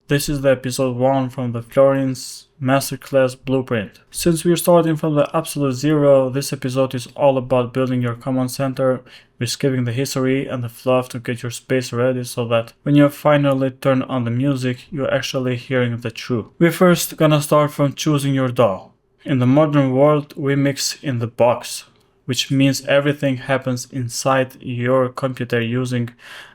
This is the episode 1 from the Florin's Masterclass Blueprint. Since we're starting from the absolute zero, this episode is all about building your command center, we're skipping the history and the fluff to get your space ready so that when you finally turn on the music, you're actually hearing the truth. We're first gonna start from choosing your DAW. In the modern world, we mix in the box, which means everything happens inside your computer using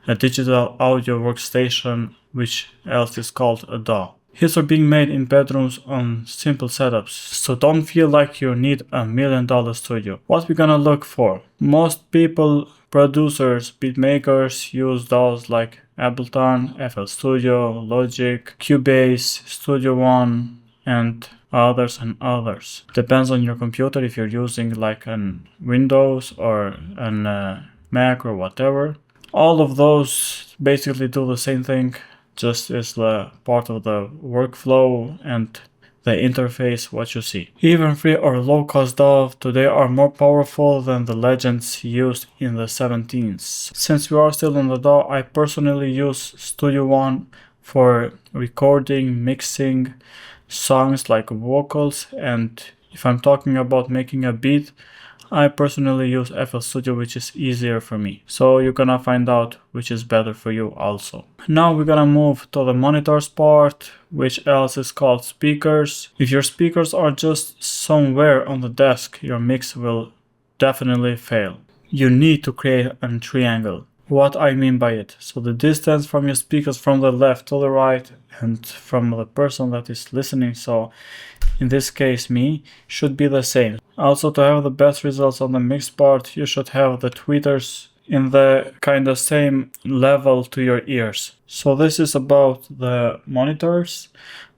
a digital audio workstation, which else is called a DAW. Hits are being made in bedrooms on simple setups, so don't feel like you need a $1 million studio. What we're gonna look for? Most people, producers, beatmakers use DAWs like Ableton, FL Studio, Logic, Cubase, Studio One, and others. Depends on your computer if you're using like an Windows or an Mac or whatever. All of those basically do the same thing, just as the part of the workflow and the interface what you see. Even free or low cost DAW today are more powerful than the legends used in the 17s. Since we are still on the DAW, I personally use Studio One for recording, mixing songs like vocals, and if I'm talking about making a beat, I personally use FL Studio, which is easier for me. So you're gonna find out which is better for you also. Now we're gonna move to the monitors part, which else is called speakers. If your speakers are just somewhere on the desk, your mix will definitely fail. You need to create a triangle. What I mean by it. So the distance from your speakers from the left to the right and from the person that is listening, so in this case me, should be the same. Also, to have the best results on the mix part, you should have the tweeters in the kind of same level to your ears. So this is about the monitors.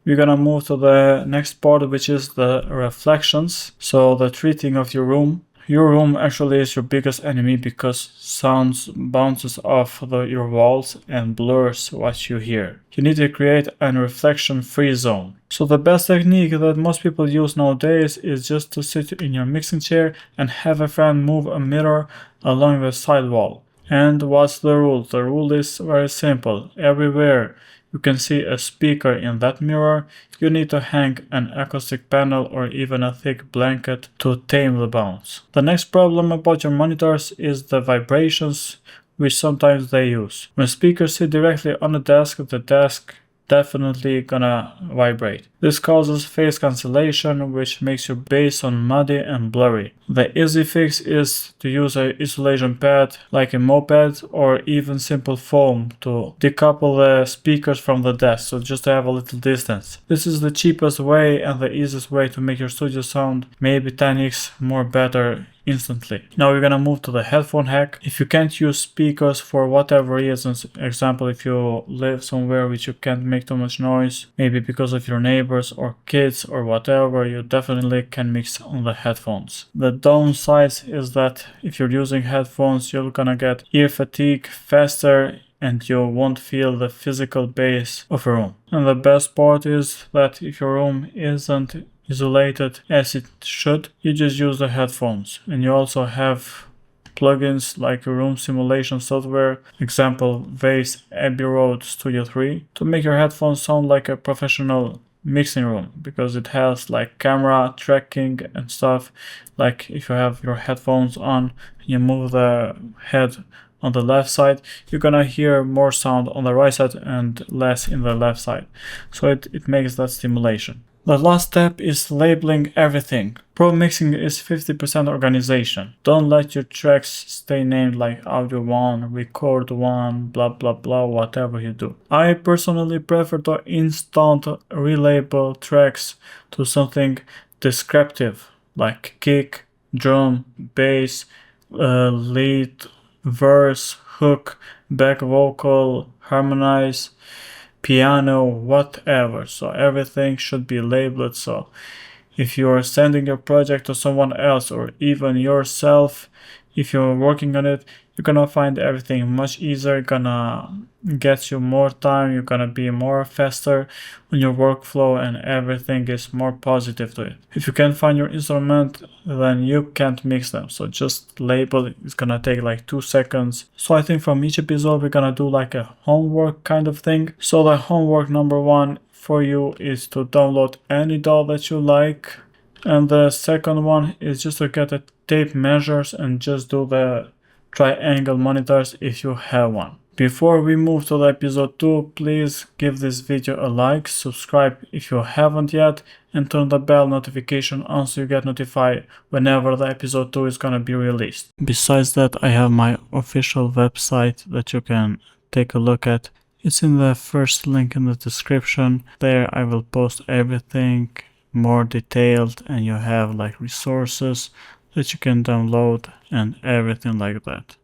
We're gonna move to the next part, which is the reflections. So the treating of your room. Your room actually is your biggest enemy because sounds bounces off your walls and blurs what you hear. You need to create a reflection-free zone. So the best technique that most people use nowadays is just to sit in your mixing chair and have a friend move a mirror along the side wall. And what's the rule? The rule is very simple. Everywhere you can see a speaker in that mirror, you need to hang an acoustic panel or even a thick blanket to tame the bounce. The next problem about your monitors is the vibrations, which sometimes they use. When speakers sit directly on the desk definitely gonna vibrate. This causes phase cancellation, which makes your bass sound muddy and blurry. The easy fix is to use an isolation pad like a moped or even simple foam to decouple the speakers from the desk, so just to have a little distance. This is the cheapest way and the easiest way to make your studio sound maybe 10x more better instantly. Now we're gonna move to the headphone hack. If you can't use speakers for whatever reasons, example if you live somewhere which you can't make too much noise, maybe because of your neighbors or kids or whatever, you definitely can mix on the headphones. The downside is that if you're using headphones, you're gonna get ear fatigue faster and you won't feel the physical bass of a room. And the best part is that if your room isn't isolated as it should, you just use the headphones. And you also have plugins like room simulation software, example Vase Abbey Road Studio 3, to make your headphones sound like a professional mixing room, because it has like camera tracking and stuff. Like if you have your headphones on, you move the head on the left side, you're gonna hear more sound on the right side and less in the left side. So it makes that stimulation. The last step is labeling everything. Pro mixing is 50% organization. Don't let your tracks stay named like Audio 1, Record 1, blah blah blah, whatever you do. I personally prefer to instant relabel tracks to something descriptive like kick, drum, bass, lead, verse, hook, back vocal, harmonize, piano, whatever. So everything should be labeled. So if you are sending your project to someone else or even yourself, if you're working on it, you're gonna find everything much easier, gonna get you more time, you're gonna be more faster on your workflow, and everything is more positive to it. If you can't find your instrument, then you can't mix them, so just label it. It's gonna take like 2 seconds. So I think from each episode we're gonna do like a homework kind of thing. So the homework number 1 for you is to download any DAW that you like, and the second one is just to get the tape measures and just do the triangle monitors if you have one. Before we move to the episode 2, please give this video a like, subscribe if you haven't yet, and turn the bell notification on so you get notified whenever the episode 2 is gonna be released. Besides that, I have my official website that you can take a look at. It's in the first link in the description. There I will post everything more detailed, and you have like resources that you can download and everything like that.